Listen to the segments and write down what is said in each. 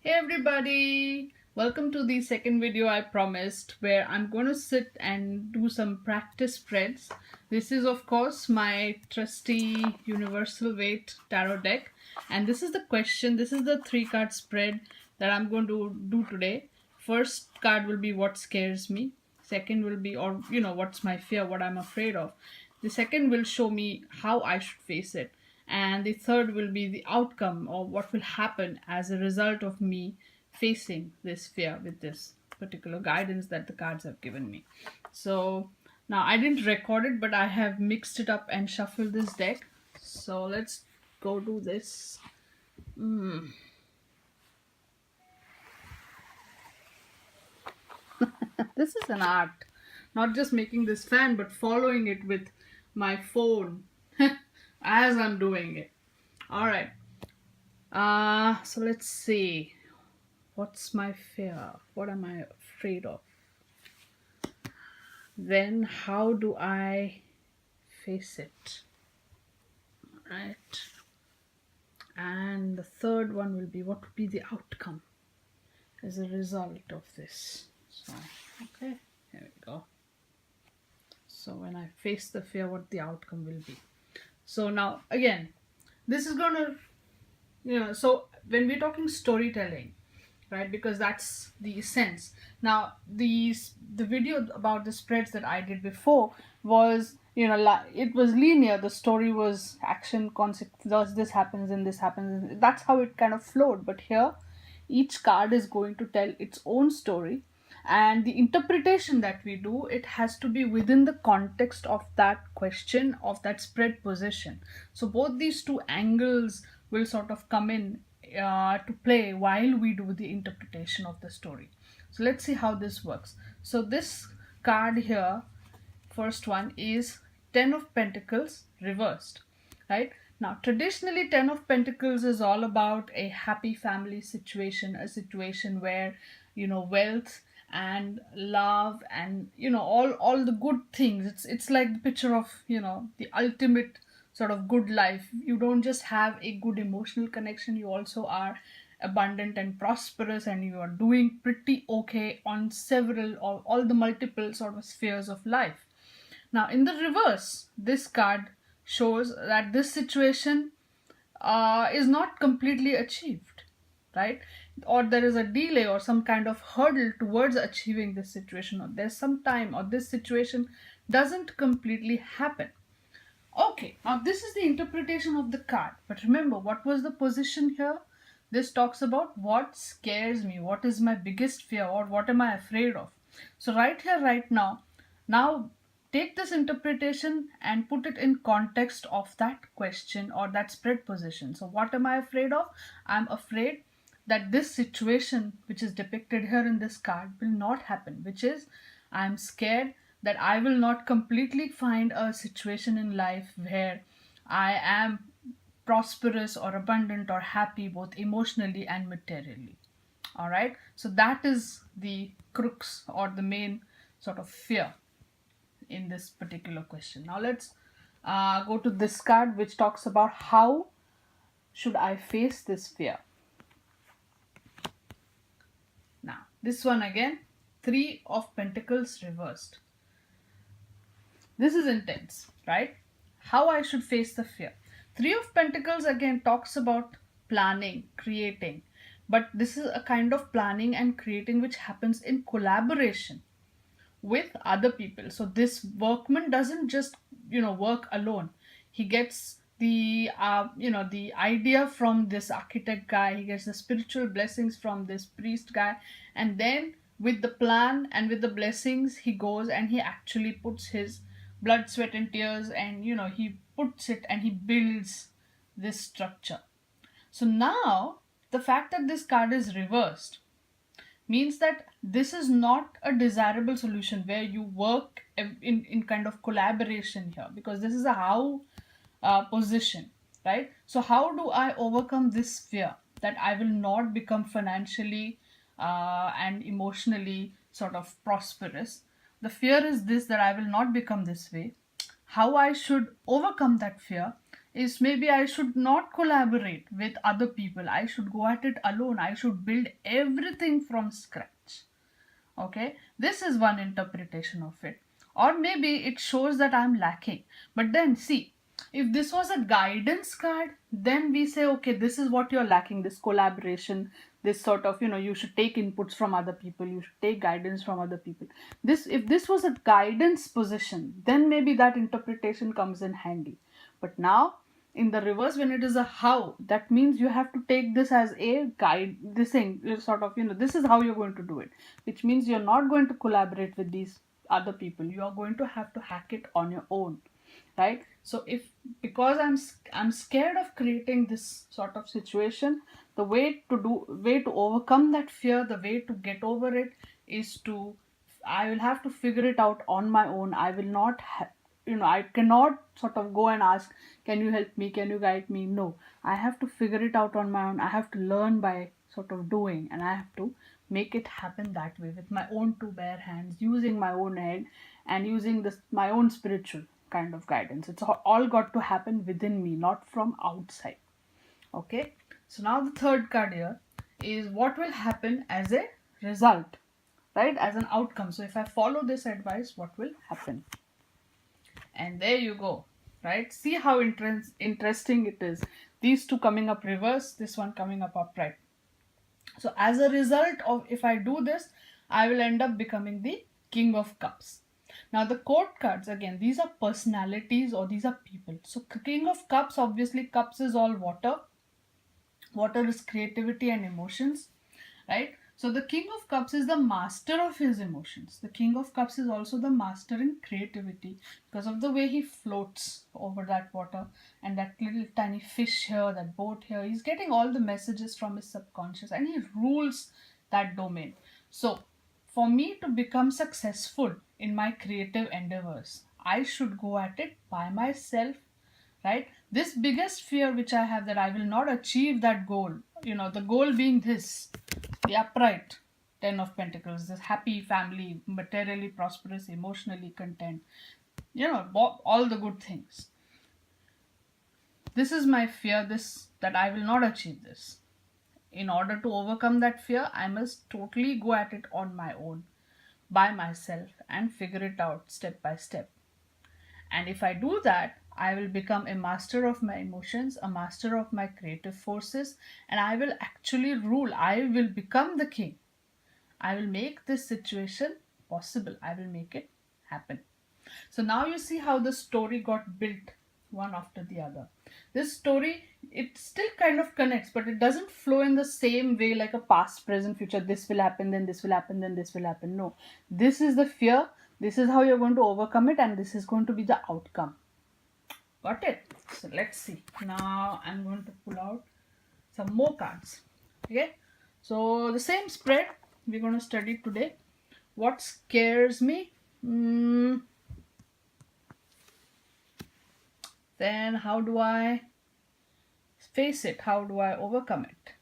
Hey everybody! Welcome to the second video I promised where I'm going to sit and do some practice spreads. This is of course my trusty universal weight tarot deck, and this is the question, this is the 3 card spread that I'm going to do today. First card will be what scares me. Second will be, or what's my fear, what I'm afraid of. The second will show me how I should face it, and the third will be the outcome or what will happen as a result of me facing this fear with this particular guidance that the cards have given me. So now I didn't record it, but I have mixed it up and shuffled this deck. So let's go do this. This is an art, not just making this fan but following it with my phone as I'm doing it. All right. So let's see. What's my fear? What am I afraid of? Then how do I face it? Right. And the third one will be what would be the outcome as a result of this. So, okay, here we go. So when I face the fear, what the outcome will be. So now again, this is gonna, so when we're talking storytelling, right, because that's the essence. Now the video about the spreads that I did before was, it was linear. The story was action, consequence, this happens and this happens. That's how it kind of flowed. But here each card is going to tell its own story, and the interpretation that we do, it has to be within the context of that question, of that spread position. So both these two angles will sort of come in to play while we do the interpretation of the story. So let's see how this works. So this card here, first one, is 10 of Pentacles reversed, right? Now traditionally 10 of Pentacles is all about a happy family situation, a situation where wealth and love and all the good things. It's like the picture of the ultimate sort of good life. You don't just have a good emotional connection, you also are abundant and prosperous, and you are doing pretty okay on several or all the multiple sort of spheres of life. Now in the reverse, this card shows that this situation is not completely achieved, right? Or there is a delay or some kind of hurdle towards achieving this situation, or there's some time, or this situation doesn't completely happen. Okay, now this is the interpretation of the card. But remember, what was the position here? This talks about what scares me, what is my biggest fear, or what am I afraid of. So right here, right now take this interpretation and put it in context of that question or that spread position. So what am I afraid of? I'm afraid that this situation which is depicted here in this card will not happen, which is I'm scared that I will not completely find a situation in life where I am prosperous or abundant or happy both emotionally and materially. All right, so that is the crux or the main sort of fear in this particular question. Now let's go to this card, which talks about how should I face this fear. Now this one again, 3 of Pentacles reversed. This is intense, right? How I should face the fear. 3 of Pentacles again talks about planning, creating, but this is a kind of planning and creating which happens in collaboration with other people. So this workman doesn't just work alone. He gets the idea from this architect guy, he gets the spiritual blessings from this priest guy, and then with the plan and with the blessings he goes and he actually puts his blood, sweat and tears, and he puts it and he builds this structure. So now the fact that this card is reversed means that this is not a desirable solution where you work in kind of collaboration here, because this is a how position, right? So how do I overcome this fear that I will not become financially and emotionally sort of prosperous? The fear is this, that I will not become this way. How I should overcome that fear is maybe I should not collaborate with other people. I should go at it alone. I should build everything from scratch. Okay, this is one interpretation of it. Or maybe it shows that I'm lacking. But then see, if this was a guidance card, then we say, okay, this is what you're lacking, this collaboration, this sort of, you should take inputs from other people, you should take guidance from other people. This, if this was a guidance position, then maybe that interpretation comes in handy. But now in the reverse, when it is a how, that means you have to take this as a guide, this thing sort of, this is how you're going to do it, which means you're not going to collaborate with these other people, you are going to have to hack it on your own, right? So if, because I'm scared of creating this sort of situation, the way to overcome that fear, the way to get over it is to, I will have to figure it out on my own. I will not I cannot sort of go and ask, can you help me, can you guide me? No, I have to figure it out on my own. I have to learn by sort of doing, and I have to make it happen that way with my own two bare hands, using my own head and using this my own spiritual kind of guidance. It's all got to happen within me, not from outside. Okay, so now the third card here is what will happen as a result, right? As an outcome. So if I follow this advice, what will happen? And there you go, right? See how interesting it is. These two coming up reverse, this one coming up upright. So as a result of, if I do this, I will end up becoming the King of Cups. Now the court cards, again, these are personalities or these are people. So King of Cups, obviously cups is all water. Water is creativity and emotions, right? So the King of Cups is the master of his emotions. The King of Cups is also the master in creativity because of the way he floats over that water, and that little tiny fish here, that boat here. He's getting all the messages from his subconscious and he rules that domain. So for me to become successful in my creative endeavors, I should go at it by myself, right? This biggest fear which I have, that I will not achieve that goal, the goal being this, the upright Ten of Pentacles, this happy family, materially prosperous, emotionally content, all the good things. This is my fear, this, that I will not achieve this. In order to overcome that fear, I must totally go at it on my own, by myself, and figure it out step by step. And if I do that, I will become a master of my emotions, a master of my creative forces, and I will actually rule. I will become the king. I will make this situation possible. I will make it happen. So now you see how the story got built one after the other. This story, it still kind of connects, but it doesn't flow in the same way like a past, present, future. This will happen, then this will happen, then this will happen. No, this is the fear. This is how you're going to overcome it, and this is going to be the outcome. Got it? So let's see. Now I'm going to pull out some more cards. Okay, so the same spread we're going to study today. What scares me? Then how do I face it? How do I overcome it?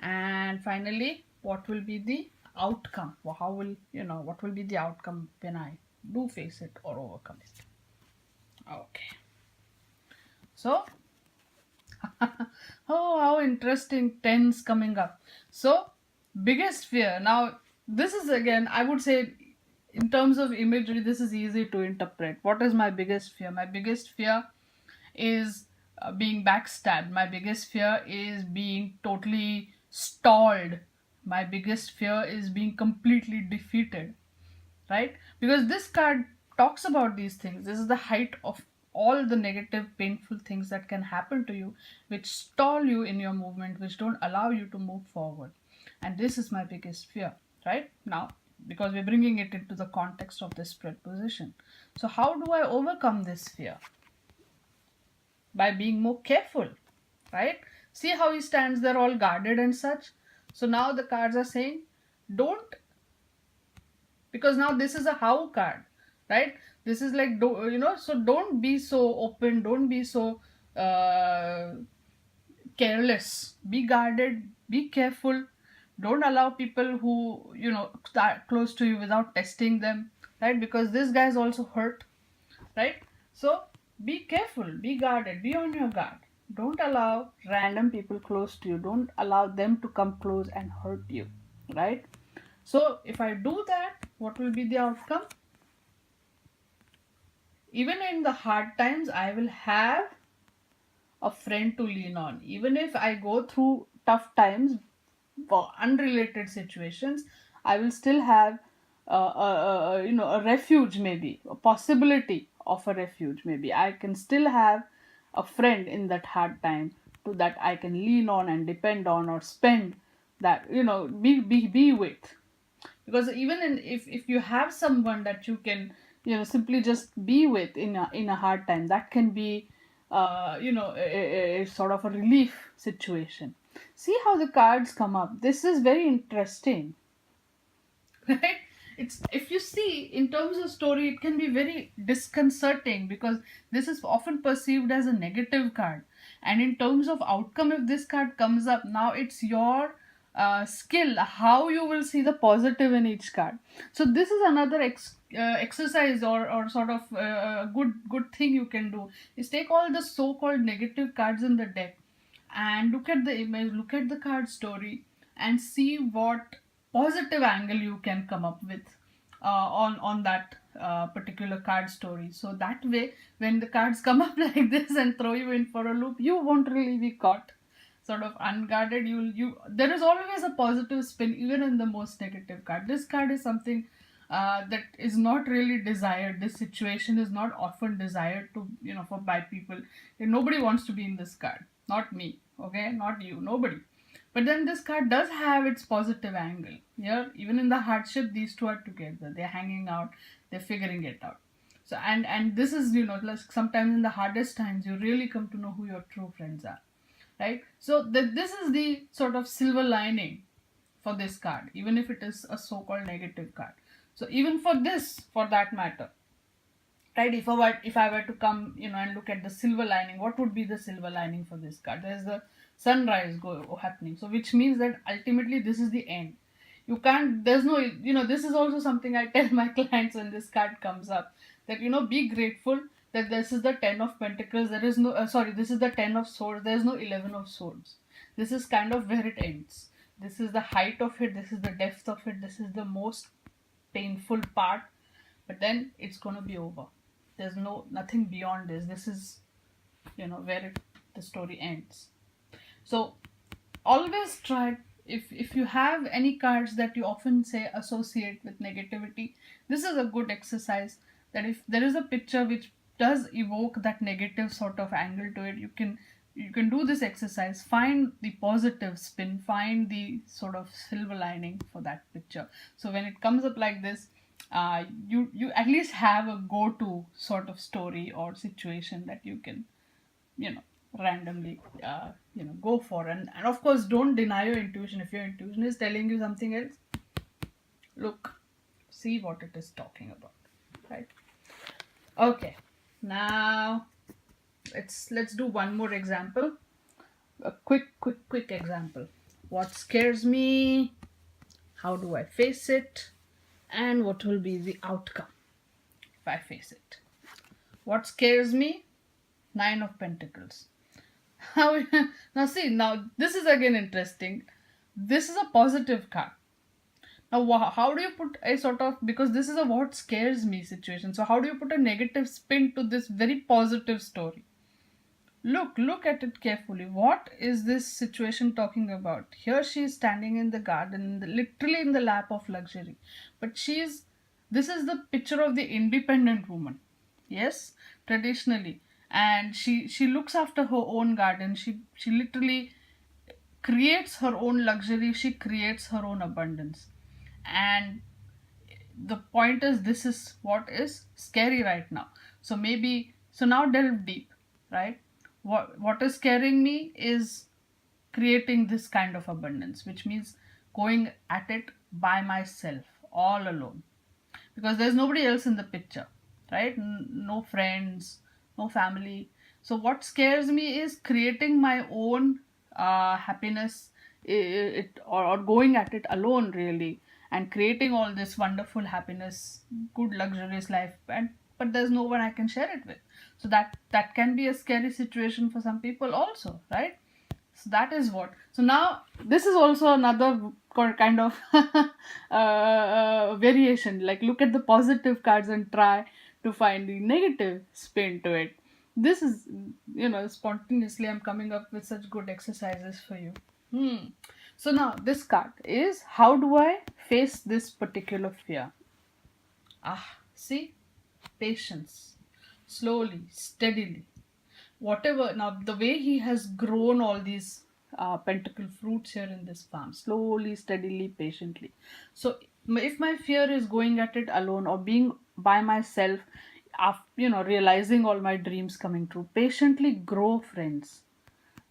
And finally, what will be the outcome? How will, what will be the outcome when I do face it or overcome it? Okay. So, oh, how interesting. Tens coming up. So, biggest fear. Now, this is again, I would say, in terms of imagery, this is easy to interpret. What is my biggest fear? My biggest fear is being backstabbed. My biggest fear is being totally stalled. My biggest fear is being completely defeated, right? Because this card talks about these things. This is the height of all the negative, painful things that can happen to you, which stall you in your movement, which don't allow you to move forward. And this is my biggest fear, right? Now, because we're bringing it into the context of this spread position. So how do I overcome this fear? By being more careful, right? See how he stands there all guarded and such. So now the cards are saying, don't, because now this is a how card, right? This is like, so don't be so open, don't be so careless. Be guarded, be careful. Don't allow people who, start close to you without testing them, right? Because this guy is also hurt, right? So Be careful, be guarded, be on your guard. Don't allow random people close to you, don't allow them to come close and hurt you, right? So if I do that, what will be the outcome? Even in the hard times, I will have a friend to lean on. Even if I go through tough times for unrelated situations, I will still have a refuge, maybe a possibility of a refuge. Maybe I can still have a friend in that hard time to that I can lean on and depend on, or spend that, be with. Because even if you have someone that you can, simply just be with in a hard time, that can be a sort of a relief situation. See how the cards come up. This is very interesting. Right? It's, if you see in terms of story, it can be very disconcerting because this is often perceived as a negative card. And in terms of outcome, if this card comes up, now it's your skill how you will see the positive in each card. So this is another exercise, or sort of good thing you can do, is take all the so-called negative cards in the deck and look at the image, look at the card story, and see what positive angle you can come up with on that particular card story. So that way, when the cards come up like this and throw you in for a loop, you won't really be caught sort of unguarded. You There is always a positive spin even in the most negative card. This card is something that is not really desired. This situation is not often desired to, for by people. Nobody wants to be in this card, not me, okay, not you, nobody. But then this card does have its positive angle. Here, even in the hardship, these two are together. They're hanging out. They're figuring it out. So and this is, like sometimes in the hardest times, you really come to know who your true friends are, right? So this is the sort of silver lining for this card, even if it is a so-called negative card. So even for this, for that matter, right, if I were to come, and look at the silver lining, what would be the silver lining for this card? There's the sunrise go happening, so which means that ultimately this is the end. You can't, there's no, this is also something I tell my clients when this card comes up, that, be grateful that this is the 10 of pentacles. There is no sorry, this is the 10 of swords. There's no 11 of swords. This is kind of where it ends. This is the height of it, this is the depth of it, this is the most painful part, but then it's going to be over. There's nothing beyond this. This is, where the story ends. So always try, if you have any cards that you often say associate with negativity, this is a good exercise, that if there is a picture which does evoke that negative sort of angle to it, you can do this exercise, find the positive spin, find the sort of silver lining for that picture. So when it comes up like this, you at least have a go-to sort of story or situation that you can, you know randomly go for. And of course, don't deny your intuition. If your intuition is telling you something else, look, see what it is talking about, right? Okay, now let's do one more example, a quick example. What scares me, how do I face it, and what will be the outcome if I face it. What scares me? 9 of Pentacles. How now see, now this is again interesting. This is a positive card. Now how do you put a sort of, because this is a what scares me situation, so how do you put a negative spin to this very positive story? Look at it carefully. What is this situation talking about? Here she is standing in the garden, literally in the lap of luxury. But this is the picture of the independent woman. Yes, traditionally. And she looks after her own garden. She literally creates her own luxury. She creates her own abundance. And the point is, this is what is scary right now. So now delve deep, right? What is scaring me is creating this kind of abundance, which means going at it by myself, all alone, because there's nobody else in the picture, right? No friends, no family. So what scares me is creating my own happiness, or going at it alone, really, and creating all this wonderful happiness, good luxurious life, and but there's no one I can share it with. So that can be a scary situation for some people also, right? So that is what. So now this is also another kind of variation. Like, look at the positive cards and try to find the negative spin to it. This is, spontaneously I'm coming up with such good exercises for you. So now this card is, how do I face this particular fear? See, patience, slowly, steadily, whatever. Now the way he has grown all these pentacle fruits here in this farm, slowly, steadily, patiently. So if my fear is going at it alone or being by myself, after, realizing all my dreams coming true, patiently grow, friends,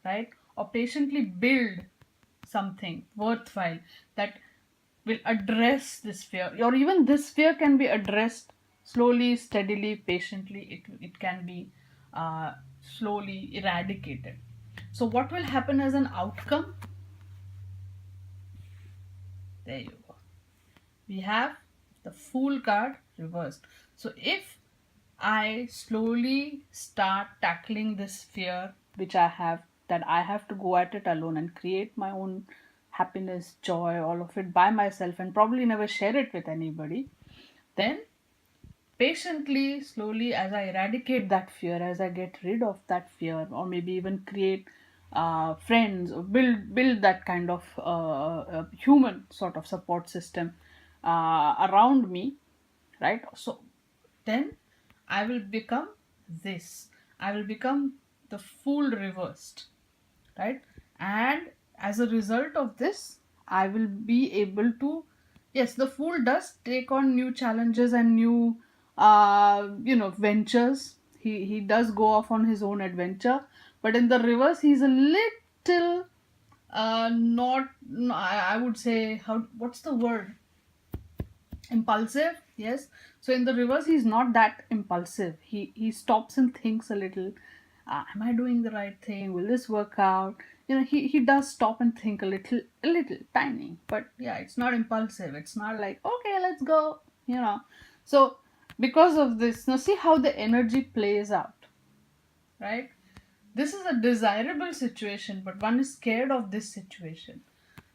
right? Or patiently build something worthwhile that will address this fear, or even this fear can be addressed slowly, steadily, patiently. It can be slowly eradicated. So what will happen as an outcome? There you go. We have the Fool card reversed. So if I slowly start tackling this fear which I have, that I have to go at it alone and create my own happiness, joy, all of it by myself, and probably never share it with anybody, then patiently, slowly, as I eradicate that fear, as I get rid of that fear, or maybe even create friends, or build that kind of human sort of support system around me, right? So then I will become this. I will become the Fool reversed, right? And as a result of this, I will be able to, yes, the Fool does take on new challenges and new ventures. He does go off on his own adventure, but in the reverse he's a little not no, I would say, how, what's the word, impulsive. Yes. So in the reverse he's not that impulsive. He stops and thinks a little. Am I doing the right thing? Will this work out? He does stop and think a little tiny, but yeah, it's not impulsive. It's not like, okay, let's go. So because of this, now see how the energy plays out, right? This is a desirable situation, but one is scared of this situation.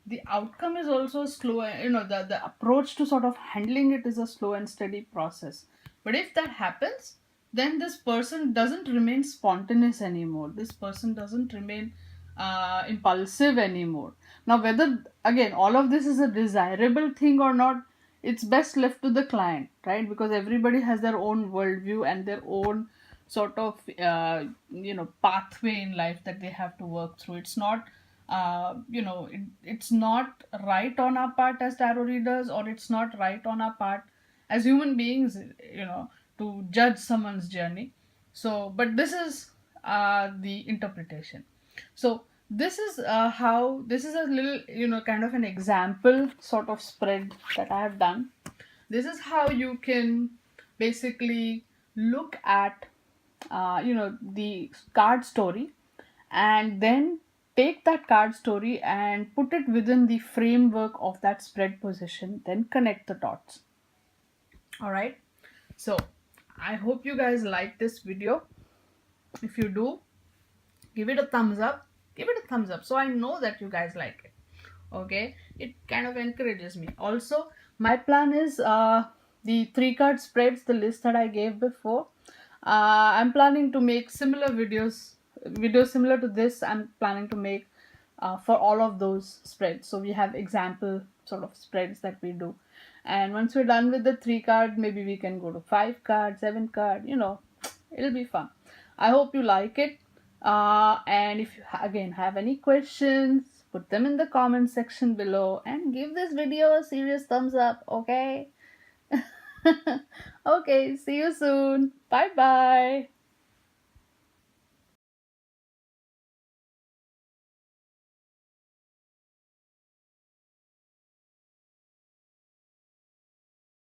The outcome is also slow. The approach to sort of handling it is a slow and steady process. But if that happens, then this person doesn't remain spontaneous anymore. This person doesn't remain impulsive anymore. Now, whether, again, all of this is a desirable thing or not, it's best left to the client, right? Because everybody has their own worldview and their own sort of pathway in life that they have to work through. It's not it's not right on our part as tarot readers, or it's not right on our part as human beings, to judge someone's journey. So but this is the interpretation. So this is how, this is a little, kind of an example sort of spread that I have done. This is how you can basically look at the card story, and then take that card story and put it within the framework of that spread position, then connect the dots. All right. So I hope you guys like this video. If you do, give it a thumbs up. Give it a thumbs up so I know that you guys like it. Okay, it kind of encourages me. Also, my plan is the 3 card spreads, the list that I gave before. I'm planning to make similar videos similar to this. I'm planning to make for all of those spreads. So we have example sort of spreads that we do, and once we're done with the 3 card, maybe we can go to 5 card, 7 card. It'll be fun. I hope you like it. And if you again have any questions, put them in the comment section below, and give this video a serious thumbs up. Okay. Okay, see you soon. Bye bye.